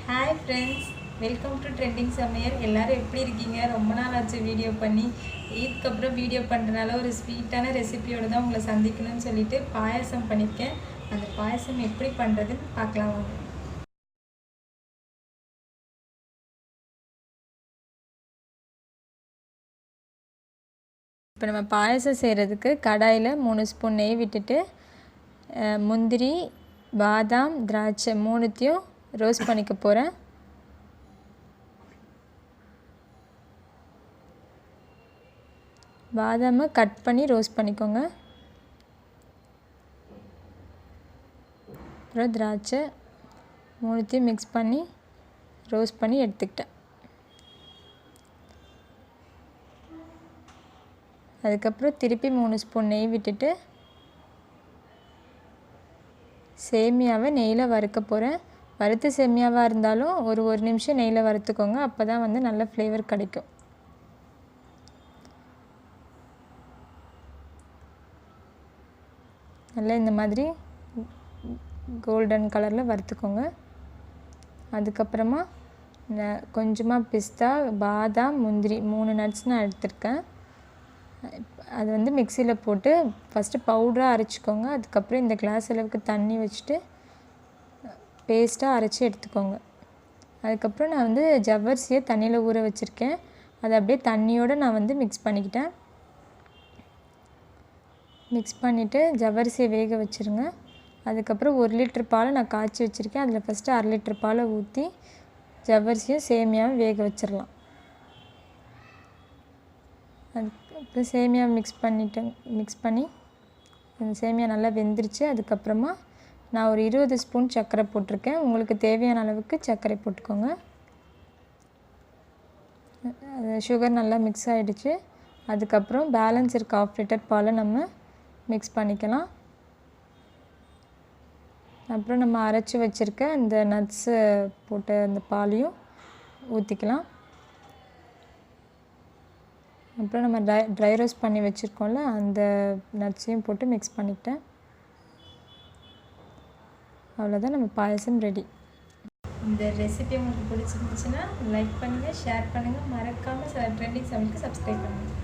Hi friends, welcome to Trending Samayal. எல்லாரும் எப்படி இருக்கீங்க? ரொம்ப நாள் ஆச்சு வீடியோ பண்ணி. இதுக்கு அப்புறம் வீடியோ பண்றனால ஒரு ஸ்வீட்டான ரெசிபியோட தான் உங்களை சந்திக்கணும்னு சொல்லிட்டு பாயாசம் பண்ணிருக்கேன். அந்த பாயாசம் எப்படி பண்றதுன்னு பார்க்கலாம் வாங்க. இப்போ நம்ம பாயாசம் செய்கிறதுக்கு கடாயில் 3 ஸ்பூன் நெய் விட்டுட்டு முந்திரி பாதாம் திராட்சை மூணுத்தையும் ரோஸ்ட் பண்ணிக்க போகிறேன். பாதாமை கட் பண்ணி ரோஸ்ட் பண்ணிக்கோங்க. அப்புறம் திராட்சை மூணுத்தையும் மிக்ஸ் பண்ணி ரோஸ்ட் பண்ணி எடுத்துக்கிட்டேன். அதுக்கப்புறம் திருப்பி 3 ஸ்பூன் நெய் விட்டுட்டு சேமியாவை நெய்யில் வறுக்க போகிறேன். வறுத்த சேமியாவாக இருந்தாலும் ஒரு நிமிஷம் நெய்யில் வறுத்துக்கோங்க. அப்போ தான் வந்து நல்ல ஃப்ளேவர் கிடைக்கும். நல்லா இந்த மாதிரி கோல்டன் கலரில் வறுத்துக்கோங்க. அதுக்கப்புறமா கொஞ்சமாக பிஸ்தா பாதாம் முந்திரி 3 நட்ஸ் நான் எடுத்திருக்கேன். அது வந்து மிக்சியில் போட்டு ஃபஸ்ட்டு பவுடராக அரைச்சிக்கோங்க. அதுக்கப்புறம் இந்த கிளாஸ் அளவுக்கு தண்ணி வச்சுட்டு பேஸ்ட்டாக அரைச்சி எடுத்துக்கோங்க. அதுக்கப்புறம் நான் வந்து ஜவ்வரிசியை தண்ணியில் ஊற வச்சுருக்கேன். அதை அப்படியே தண்ணியோடு நான் வந்து மிக்ஸ் பண்ணிக்கிட்டேன். மிக்ஸ் பண்ணிவிட்டு ஜவ்வரிசியை வேக வச்சுருங்க. அதுக்கப்புறம் 1 லிட்டர் பாலை நான் காய்ச்சி வச்சுருக்கேன். அதில் ஃபஸ்ட்டு 1/2 லிட்டர் பாலை ஊற்றி ஜவ்வரிசியும் சேமியாவும் வேக வச்சிடலாம். அதுக்கப்புறம் சேமியா மிக்ஸ் பண்ணி அந்த சேமியா நல்லா வெந்துருச்சு. அதுக்கப்புறமா நான் ஒரு 20 ஸ்பூன் சர்க்கரை போட்டிருக்கேன். உங்களுக்கு தேவையான அளவுக்கு சர்க்கரை போட்டுக்கோங்க. அது சுகர் நல்லா மிக்ஸ் ஆகிடுச்சு. அதுக்கப்புறம் பேலன்ஸ் இருக்க 1/2 லிட்டர் பாலை நம்ம மிக்ஸ் பண்ணிக்கலாம். அப்புறம் நம்ம அரைச்சி வச்சுருக்க அந்த நட்ஸு போட்ட அந்த பாலையும் ஊற்றிக்கலாம். அப்புறம் நம்ம ட்ரை ரோஸ்ட் பண்ணி வச்சுருக்கோம்ல அந்த நட்ஸையும் போட்டு மிக்ஸ் பண்ணிக்கிட்டேன். அவ்வளோதான், நம்ம பாயசம் ரெடி. இந்த ரெசிபி உங்களுக்கு பிடிச்சிருந்துச்சுன்னா லைக் பண்ணுங்கள், ஷேர் பண்ணுங்கள், மறக்காமல் ட்ரெண்டிங் சமையலுக்கு சப்ஸ்கிரைப் பண்ணுங்கள்.